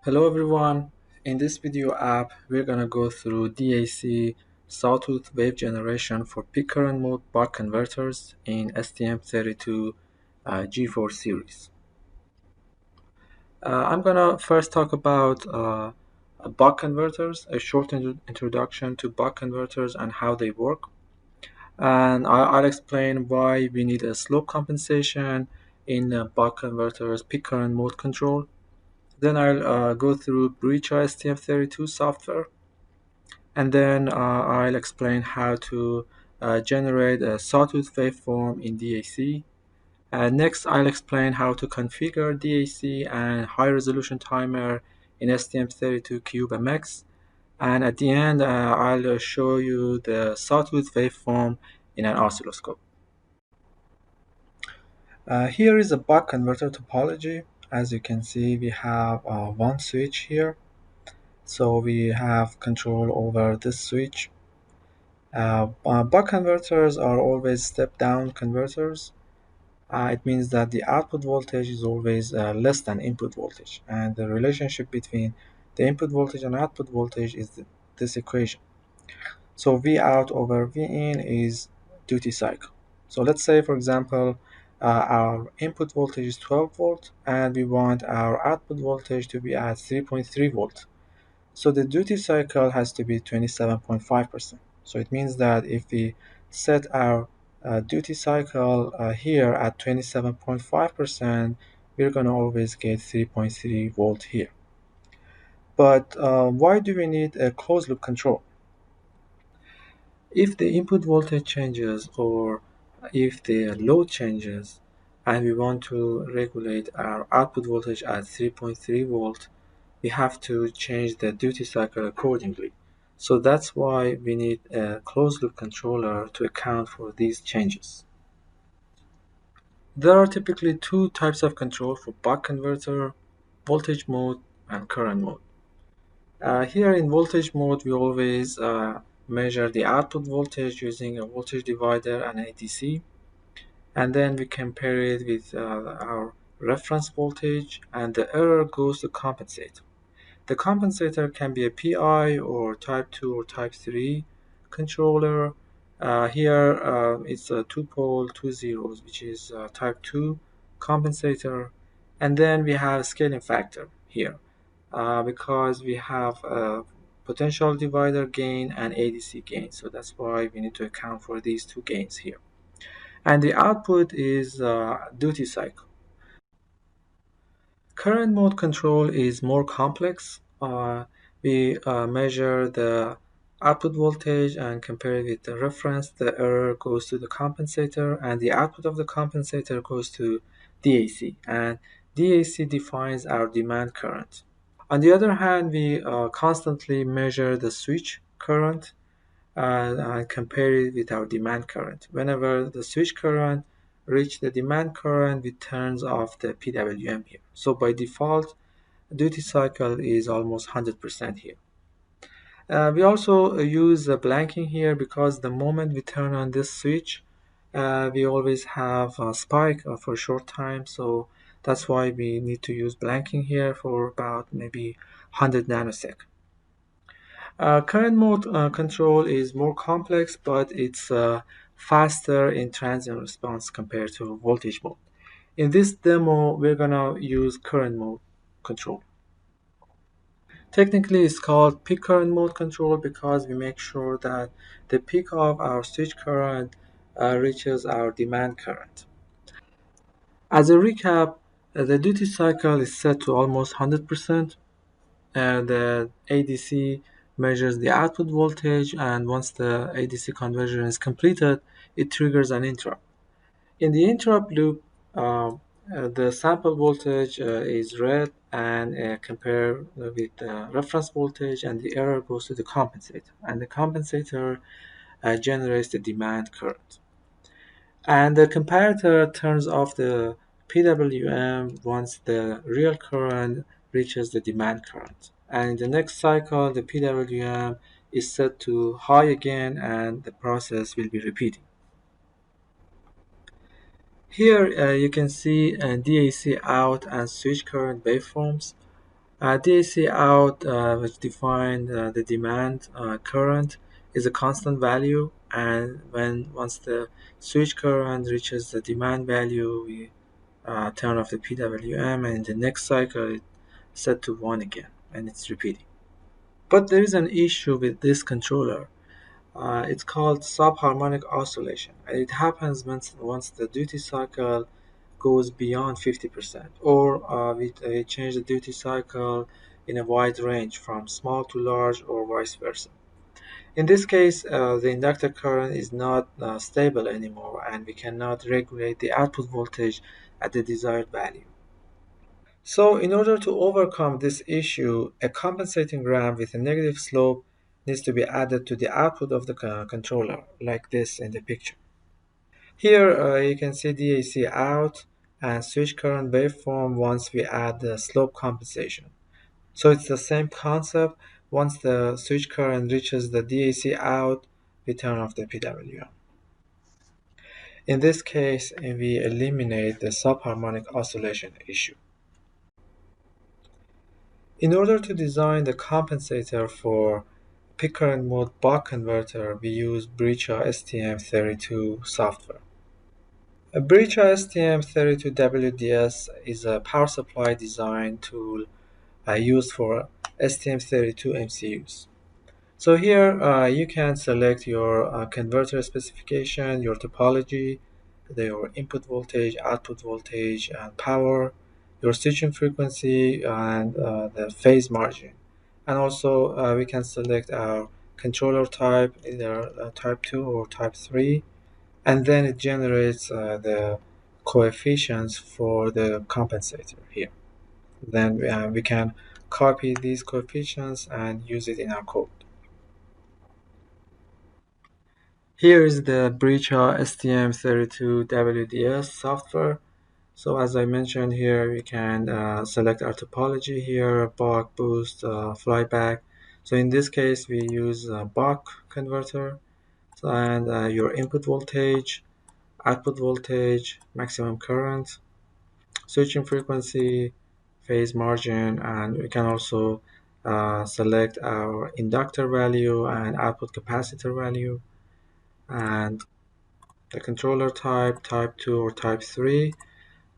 Hello everyone. In this video app, we're gonna go through DAC Sawtooth wave generation for peak current mode buck converters in STM32G4 series. I'm gonna first talk about buck converters, a short introduction to buck converters and how they work. And I'll explain why we need a slope compensation in buck converters peak current mode control. Then I'll go through Biricha STM32 software, and then I'll explain how to generate a sawtooth waveform in DAC. Next, I'll explain how to configure DAC and high-resolution timer in STM32Cube And at the end, I'll show you the sawtooth waveform in an oscilloscope. Here is a buck converter topology. As you can see, we have one switch here. So we have control over this switch. Buck converters are always step-down converters. It means that the output voltage is always less than input voltage, and the relationship between the input voltage and output voltage is this equation. So V out over V in is duty cycle. So let's say, for example, our input voltage is 12 volt, and we want our output voltage to be at 3.3 volt. So the duty cycle has to be 27.5%. So it means that if we set our duty cycle here at 27.5%, we're going to always get 3.3 volt here. But why do we need a closed loop control? If the input voltage changes or if the load changes and we want to regulate our output voltage at 3.3 volt, we have to change the duty cycle accordingly. So that's why we need a closed loop controller to account for these changes. There are typically two types of control for buck converter: voltage mode and current mode. Here in voltage mode, we always measure the output voltage using a voltage divider and a DC, and then we compare it with our reference voltage, and the error goes to compensator. The compensator can be a PI or type 2 or type 3 controller. Here it's a two-pole, two zeros, which is type 2 compensator. And then we have scaling factor here because we have a potential divider gain and ADC gain. So that's why we need to account for these two gains here. And the output is duty cycle. Current mode control is more complex. We measure the output voltage and compare it with the reference. The error goes to the compensator, and the output of the compensator goes to DAC. And DAC defines our demand current. On the other hand, we constantly measure the switch current and compare it with our demand current. Whenever the switch current reach the demand current, we turns off the PWM here. So by default, duty cycle is almost 100% here. We also use blanking here because the moment we turn on this switch, we always have a spike for a short time. So that's why we need to use blanking here for about maybe 100 nanosecond. Current mode control is more complex, but it's faster in transient response compared to voltage mode. In this demo, we're gonna use current mode control. Technically, it's called peak current mode control because we make sure that the peak of our switch current reaches our demand current. As a recap, the duty cycle is set to almost 100%. The ADC measures the output voltage, and once the ADC conversion is completed, it triggers an interrupt. In the interrupt loop, the sample voltage is read and compared with the reference voltage, and the error goes to the compensator, and the compensator generates the demand current. And the comparator turns off the PWM once the real current reaches the demand current. And in the next cycle, the PWM is set to high again, and the process will be repeating. Here you can see DAC out and switch current waveforms. DAC out, which define the demand current, is a constant value, and once the switch current reaches the demand value, we turn off the PWM, and in the next cycle it's set to 1 again, and it's repeating. But there is an issue with this controller. It's called subharmonic oscillation, and it happens once the duty cycle goes beyond 50%, or we change the duty cycle in a wide range from small to large, or vice versa. In this case, the inductor current is not stable anymore, and we cannot regulate the output voltage at the desired value. So, in order to overcome this issue, a compensating RAM with a negative slope needs to be added to the output of the controller, like this in the picture. Here you can see DAC out and switch current waveform once we add the slope compensation. So it's the same concept. Once the switch current reaches the DAC out, we turn off the PWM. In this case, we eliminate the subharmonic oscillation issue. In order to design the compensator for peak current mode buck converter, we use Biricha STM32 software. A Biricha STM32WDS is a power supply design tool used for STM32 MCUs. So here you can select your converter specification, your topology, your input voltage, output voltage, and power, your switching frequency, and the phase margin. And also we can select our controller type, either type 2 or type 3, and then it generates the coefficients for the compensator here. Then we can copy these coefficients and use it in our code. Here is the Biricha STM32WDS software. So as I mentioned here, we can select our topology here, buck, boost, flyback. So in this case, we use a buck converter, and your input voltage, output voltage, maximum current, switching frequency, phase margin, and we can also select our inductor value and output capacitor value, and the controller type, type 2 or type 3,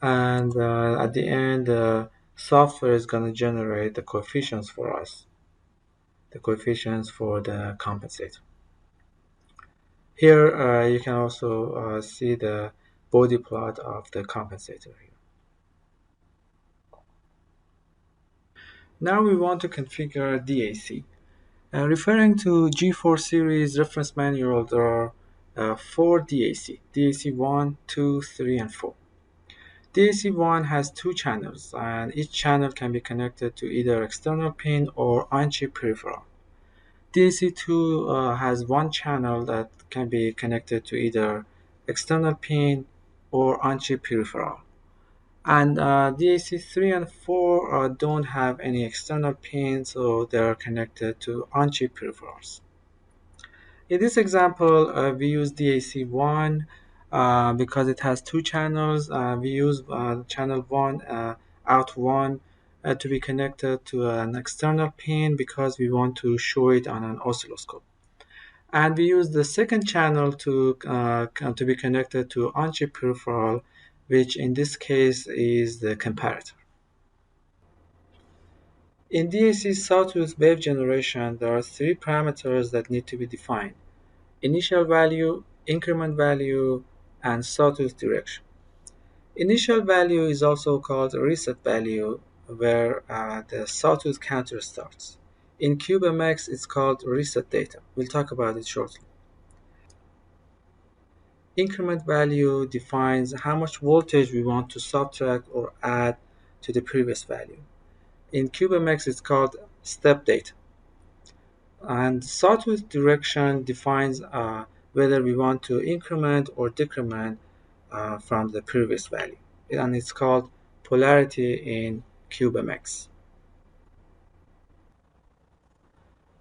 and at the end the software is going to generate the coefficients for us, the coefficients for the compensator. Here you can also see the body plot of the compensator here. Now we want to configure DAC. Referring to G4 series reference manual, there are 4 DAC, DAC 1, 2, 3, and 4. DAC 1 has 2 channels, and each channel can be connected to either external pin or on-chip peripheral. DAC 2 has 1 channel that can be connected to either external pin or on-chip peripheral. And DAC 3 and 4 don't have any external pins, so they are connected to on-chip peripherals. In this example, we use DAC 1 because it has 2 channels. We use channel 1, out 1, to be connected to an external pin because we want to show it on an oscilloscope. And we use the second channel to be connected to on-chip peripheral, which in this case is the comparator. In DAC Sawtooth wave generation, there are 3 parameters that need to be defined: initial value, increment value, and sawtooth direction. Initial value is also called a reset value, where the sawtooth counter starts. In CubeMX, it's called reset data. We'll talk about it shortly. Increment value defines how much voltage we want to subtract or add to the previous value. In CubeMX, it's called step data. And sawtooth direction defines whether we want to increment or decrement from the previous value, and it's called polarity in CubeMX.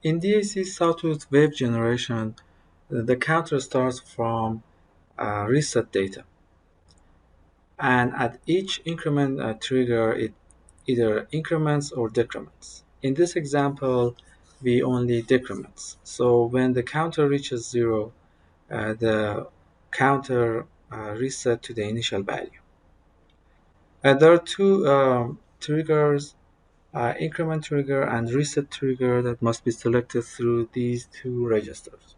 In DAC Sawtooth wave generation, the counter starts from reset data, and at each increment trigger, it either increments or decrements. In this example, we only decrements. So when the counter reaches 0, the counter reset to the initial value. There are two triggers, increment trigger and reset trigger, that must be selected through these two registers.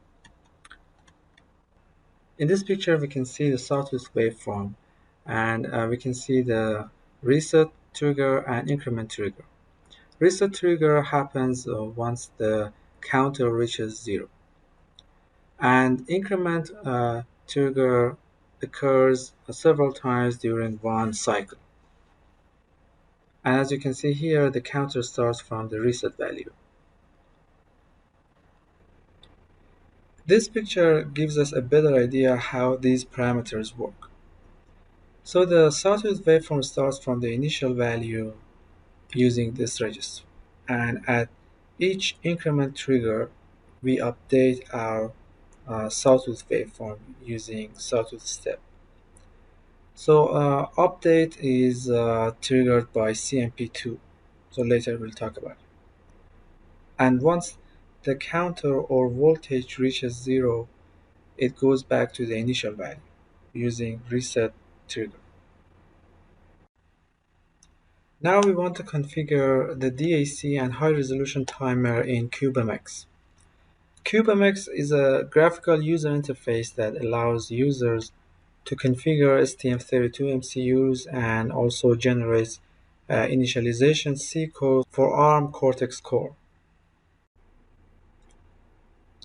In this picture, we can see the sawtooth waveform, and we can see the reset trigger and increment trigger. Reset trigger happens once the counter reaches 0, and increment trigger occurs several times during one cycle. And as you can see here, the counter starts from the reset value. This picture gives us a better idea how these parameters work. So the sawtooth waveform starts from the initial value using this register, and at each increment trigger, we update our sawtooth waveform using sawtooth step. So update is triggered by CMP2. So later we'll talk about it. And once the counter or voltage reaches 0, it goes back to the initial value using reset trigger. Now we want to configure the DAC and high resolution timer in CubeMX. CubeMX is a graphical user interface that allows users to configure STM32 MCUs and also generates initialization C code for Arm Cortex core.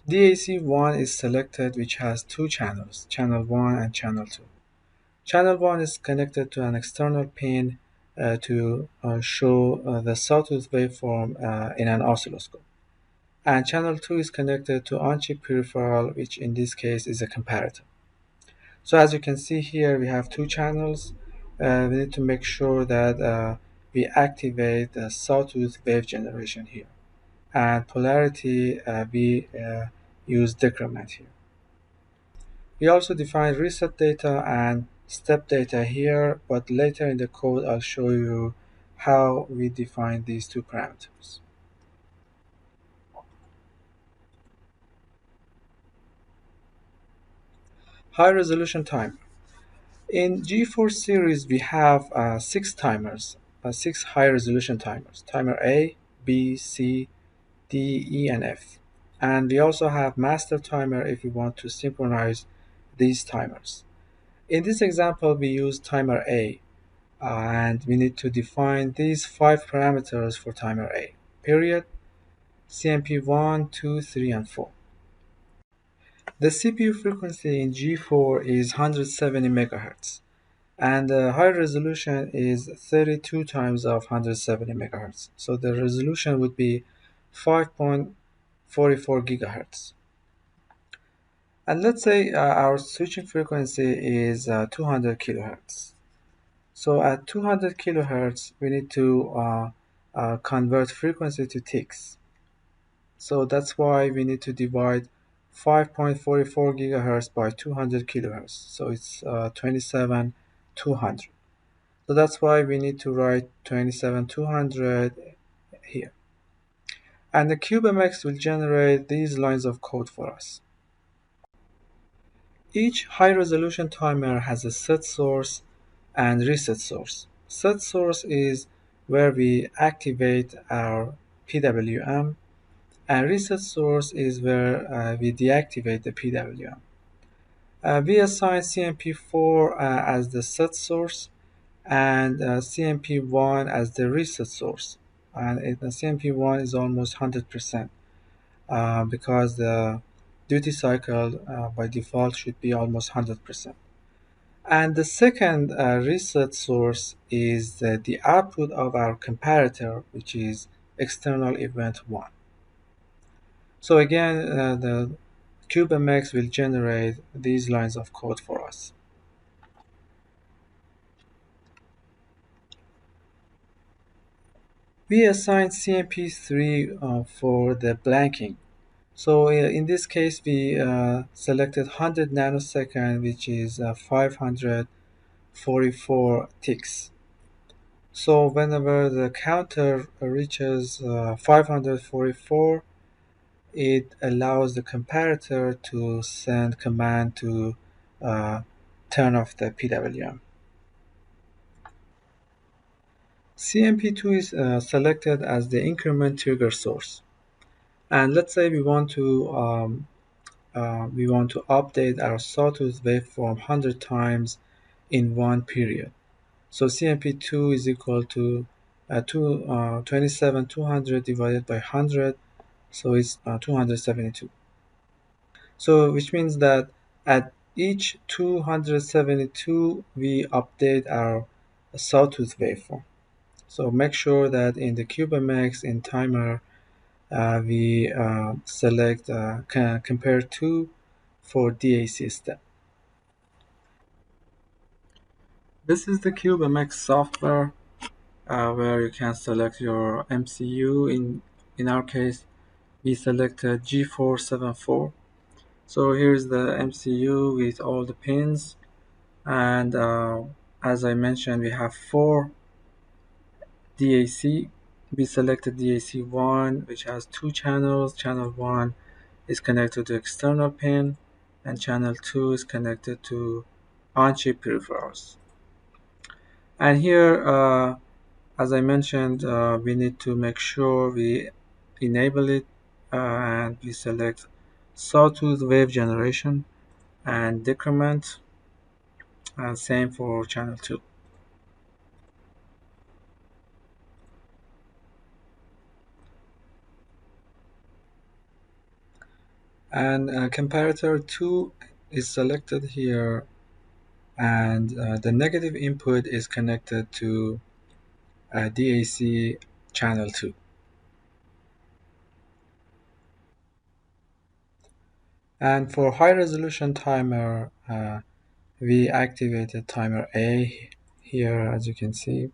DAC1 is selected, which has two channels, channel 1 and channel 2. Channel 1 is connected to an external pin to show the sawtooth waveform in an oscilloscope. And channel 2 is connected to on-chip peripheral, which in this case is a comparator. So as you can see here, we have two channels. We need to make sure that we activate the sawtooth wave generation here. And polarity, we use decrement here. We also define reset data and step data here, but later in the code I'll show you how we define these two parameters. High resolution timer. In G4 series, we have 6 timers, 6 high resolution timers, timer A, B, C, D, E, and F. And we also have master timer if we want to synchronize these timers. In this example, we use timer A, and we need to define these 5 parameters for timer A. Period, CMP 1, 2, 3, and 4. The CPU frequency in G4 is 170 MHz, and the high resolution is 32 times of 170 MHz. So the resolution would be 5.44 GHz. And let's say our switching frequency is 200 kHz. So at 200 kHz, we need to convert frequency to ticks. So that's why we need to divide 5.44 GHz by 200 kHz. So it's 27,200. So that's why we need to write 27,200 here. And the CubeMX will generate these lines of code for us. Each high-resolution timer has a set source and reset source. Set source is where we activate our PWM, and reset source is where we deactivate the PWM. We assign CMP4 as the set source and CMP1 as the reset source. And the CMP1 is almost 100% because the duty cycle by default should be almost 100%. And the second reset source is the output of our comparator, which is external event 1. So again, the CubeMX will generate these lines of code for us. We assign CMP3 for the blanking. So in this case, we selected 100 nanosecond, which is 544 ticks. So whenever the counter reaches 544, it allows the comparator to send command to uh, turn off the PWM. CMP2 is selected as the increment trigger source. And let's say we want to update our sawtooth waveform 100 times in one period. So CMP2 is equal to 27,200 divided by 100, so it's 272. So which means that at each 272, we update our sawtooth waveform. So make sure that in the CubeMX in timer, we select compare to for DAC step. This is the CubeMX software where you can select your MCU. In our case, we selected G474. So here's the MCU with all the pins, and as I mentioned, we have four DAC. We selected DAC 1, which has two channels. Channel 1 is connected to external pin, and channel 2 is connected to on-chip peripherals. And here, as I mentioned, we need to make sure we enable it, and we select sawtooth wave generation and decrement, and same for channel 2. And comparator 2 is selected here, and the negative input is connected to DAC channel 2. And for high resolution timer, we activated timer A here, as you can see.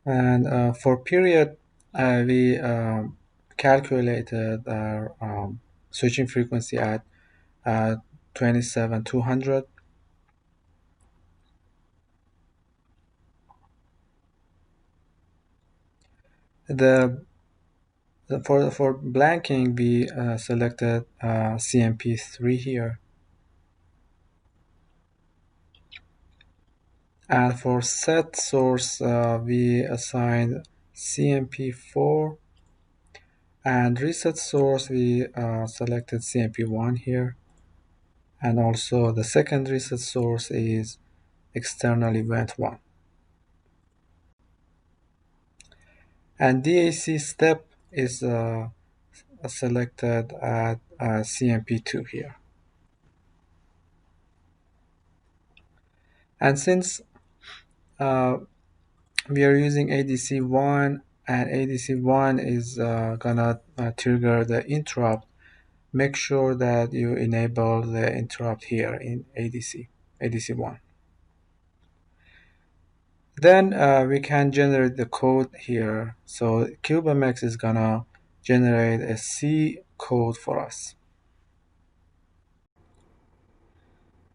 And for period, we calculated our switching frequency at 27,200. The for blanking, we selected CMP3 here, and for set source, we assigned CMP4, and reset source, we selected CMP1 here, and also the second reset source is external event 1. And DAC step is selected at CMP2 here. And since we are using ADC1, and ADC1 is gonna trigger the interrupt, make sure that you enable the interrupt here in ADC1. Then we can generate the code here. So CubeMX is gonna generate a C code for us.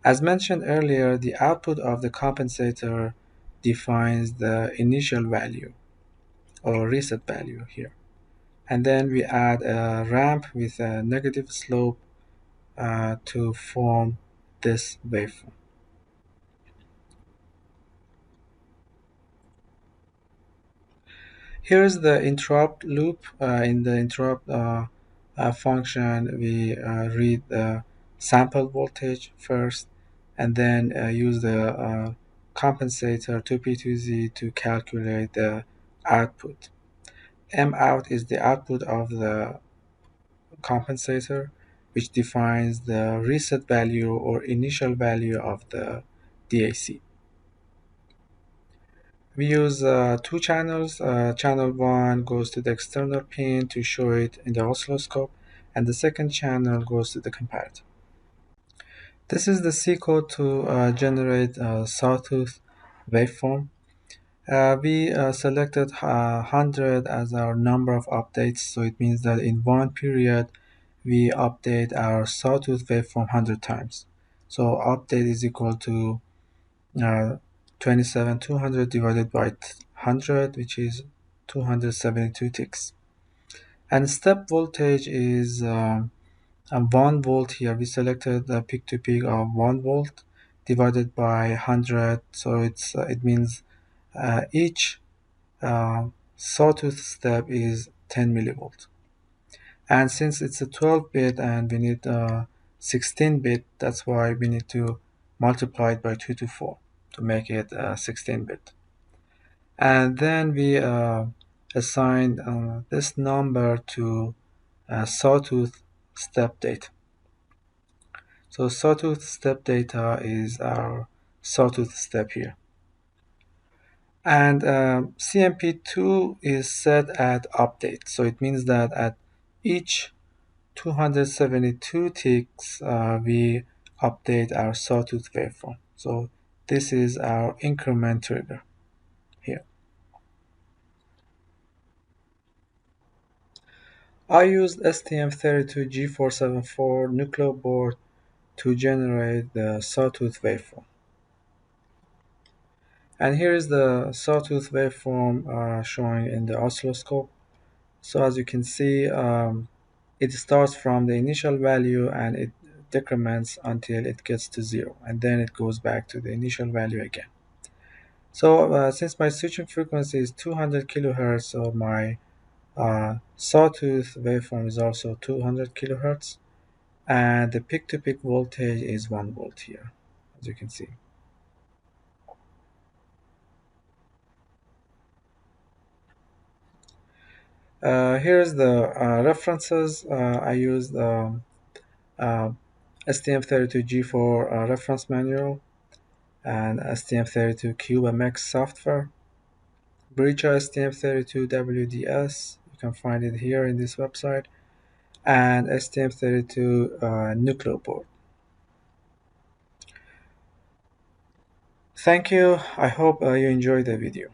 As mentioned earlier, the output of the compensator defines the initial value or reset value here. And then we add a ramp with a negative slope to form this waveform. Here's the interrupt loop. In the interrupt function, we read the sample voltage first, and then use the compensator 2P2Z to calculate the output. M out is the output of the compensator, which defines the reset value or initial value of the DAC. We use two channels. Channel 1 goes to the external pin to show it in the oscilloscope, and the second channel goes to the comparator. This is the C code to generate a sawtooth waveform. We selected 100 as our number of updates, so it means that in one period we update our sawtooth waveform 100 times. So update is equal to uh, 27200 divided by 100, which is 272 ticks. And step voltage is 1 volt here. We selected the peak to peak of 1 volt divided by 100, so it means each sawtooth step is 10 millivolt. And since it's a 12-bit and we need 16-bit, that's why we need to multiply it by 2 to 4 to make it 16-bit. And then we assign this number to sawtooth step data. So sawtooth step data is our sawtooth step here. And CMP2 is set at update. So it means that at each 272 ticks, we update our sawtooth waveform. So this is our increment trigger here. I used STM32G4 Nucleo board to generate the sawtooth waveform. And here is the sawtooth waveform showing in the oscilloscope. So as you can see, it starts from the initial value and it decrements until it gets to 0, and then it goes back to the initial value again. So since my switching frequency is 200 kilohertz, so my sawtooth waveform is also 200 kilohertz, and the peak-to-peak voltage is 1 volt here, as you can see. Here's the references. I used STM32G4 reference manual and STM32CubeMX software. Biricha STM32WDS, you can find it here in this website, and STM32 Nucleo board. Thank you. I hope you enjoyed the video.